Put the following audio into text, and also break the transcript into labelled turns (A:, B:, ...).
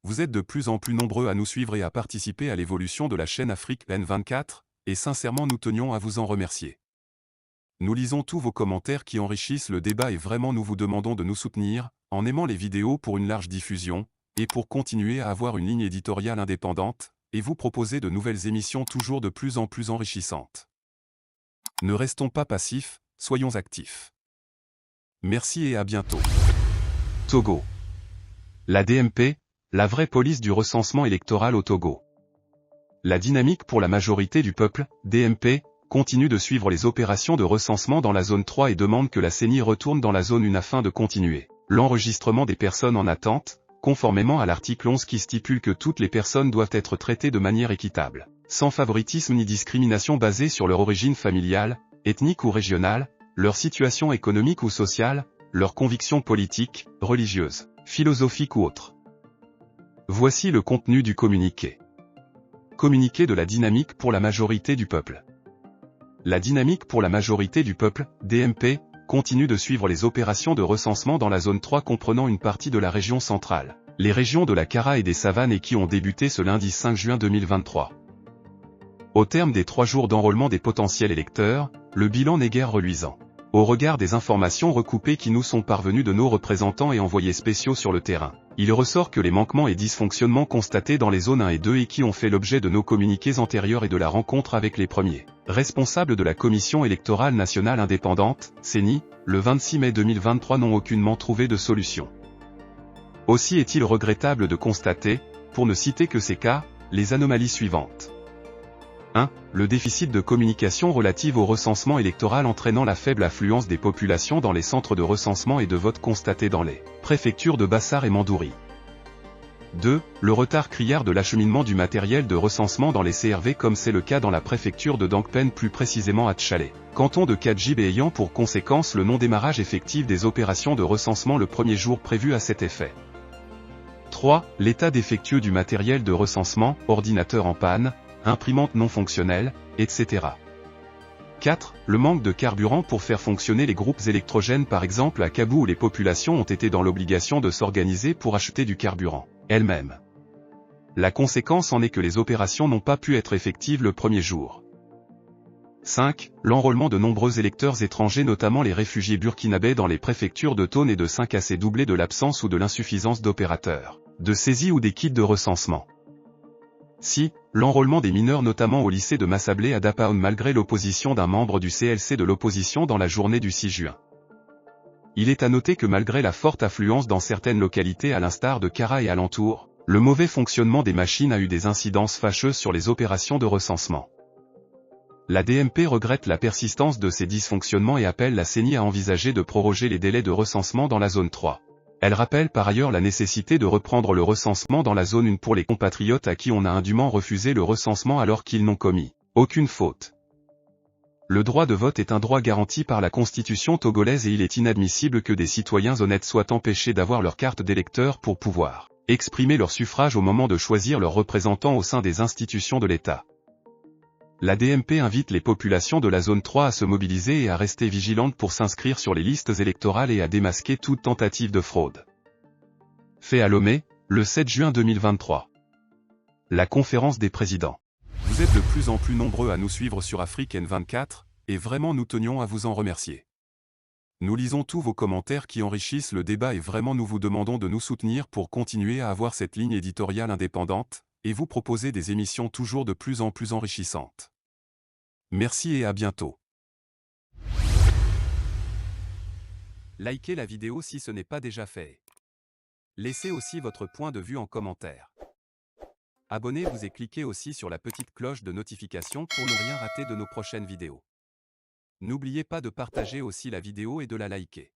A: Vous êtes de plus en plus nombreux à nous suivre et à participer à l'évolution de la chaîne Afrique N24, et sincèrement nous tenions à vous en remercier. Nous lisons tous vos commentaires qui enrichissent le débat et vraiment nous vous demandons de nous soutenir, en aimant les vidéos pour une large diffusion, et pour continuer à avoir une ligne éditoriale indépendante, et vous proposer de nouvelles émissions toujours de plus en plus enrichissantes. Ne restons pas passifs, soyons actifs. Merci et à bientôt. Togo. La DMP, la vraie police du recensement électoral au Togo. La dynamique pour la majorité du peuple, DMP, continue de suivre les opérations de recensement dans la zone 3 et demande que la CENI retourne dans la zone 1 afin de continuer l'enregistrement des personnes en attente, conformément à l'article 11 qui stipule que toutes les personnes doivent être traitées de manière équitable, sans favoritisme ni discrimination basée sur leur origine familiale, ethnique ou régionale, leur situation économique ou sociale, leurs convictions politiques, religieuses, philosophiques ou autres. Voici le contenu du communiqué. Communiqué de la dynamique pour la majorité du peuple. La dynamique pour la majorité du peuple, DMP, continue de suivre les opérations de recensement dans la zone 3 comprenant une partie de la région centrale, les régions de la Kara et des Savanes et qui ont débuté ce lundi 5 juin 2023. Au terme des 3 jours d'enrôlement des potentiels électeurs, le bilan n'est guère reluisant. Au regard des informations recoupées qui nous sont parvenues de nos représentants et envoyés spéciaux sur le terrain, il ressort que les manquements et dysfonctionnements constatés dans les zones 1 et 2 et qui ont fait l'objet de nos communiqués antérieurs et de la rencontre avec les premiers responsables de la Commission électorale nationale indépendante, CENI, le 26 mai 2023 n'ont aucunement trouvé de solution. Aussi est-il regrettable de constater, pour ne citer que ces cas, les anomalies suivantes. 1. Le déficit de communication relative au recensement électoral entraînant la faible affluence des populations dans les centres de recensement et de vote constatés dans les préfectures de Bassar et Mandouri. 2. Le retard criard de l'acheminement du matériel de recensement dans les CRV comme c'est le cas dans la préfecture de Dangpen plus précisément à Tchalé, canton de Kadjib et ayant pour conséquence le non-démarrage effectif des opérations de recensement le premier jour prévu à cet effet. 3. L'état défectueux du matériel de recensement, ordinateur en panne, imprimante non fonctionnelle, etc. 4. Le manque de carburant pour faire fonctionner les groupes électrogènes par exemple à Kabou où les populations ont été dans l'obligation de s'organiser pour acheter du carburant, elles-mêmes. La conséquence en est que les opérations n'ont pas pu être effectives le premier jour. 5. L'enrôlement de nombreux électeurs étrangers notamment les réfugiés burkinabés dans les préfectures de Tone et de 5 assez doublé de l'absence ou de l'insuffisance d'opérateurs, de saisie ou des kits de recensement. 6. L'enrôlement des mineurs notamment au lycée de Massablé à Dapaon malgré l'opposition d'un membre du CLC de l'opposition dans la journée du 6 juin. Il est à noter que malgré la forte affluence dans certaines localités à l'instar de Kara et alentours, le mauvais fonctionnement des machines a eu des incidences fâcheuses sur les opérations de recensement. La DMP regrette la persistance de ces dysfonctionnements et appelle la CENI à envisager de proroger les délais de recensement dans la zone 3. Elle rappelle par ailleurs la nécessité de reprendre le recensement dans la zone 1 pour les compatriotes à qui on a indûment refusé le recensement alors qu'ils n'ont commis aucune faute. Le droit de vote est un droit garanti par la Constitution togolaise et il est inadmissible que des citoyens honnêtes soient empêchés d'avoir leur carte d'électeur pour pouvoir exprimer leur suffrage au moment de choisir leurs représentants au sein des institutions de l'État. La DMP invite les populations de la zone 3 à se mobiliser et à rester vigilantes pour s'inscrire sur les listes électorales et à démasquer toute tentative de fraude. Fait à Lomé, le 7 juin 2023. La conférence des présidents. Vous êtes de plus en plus nombreux à nous suivre sur Afrique N24, et vraiment nous tenions à vous en remercier. Nous lisons tous vos commentaires qui enrichissent le débat et vraiment nous vous demandons de nous soutenir pour continuer à avoir cette ligne éditoriale indépendante, et vous proposer des émissions toujours de plus en plus enrichissantes. Merci et à bientôt. Likez la vidéo si ce n'est pas déjà fait. Laissez aussi votre point de vue en commentaire. Abonnez-vous et cliquez aussi sur la petite cloche de notification pour ne rien rater de nos prochaines vidéos. N'oubliez pas de partager aussi la vidéo et de la liker.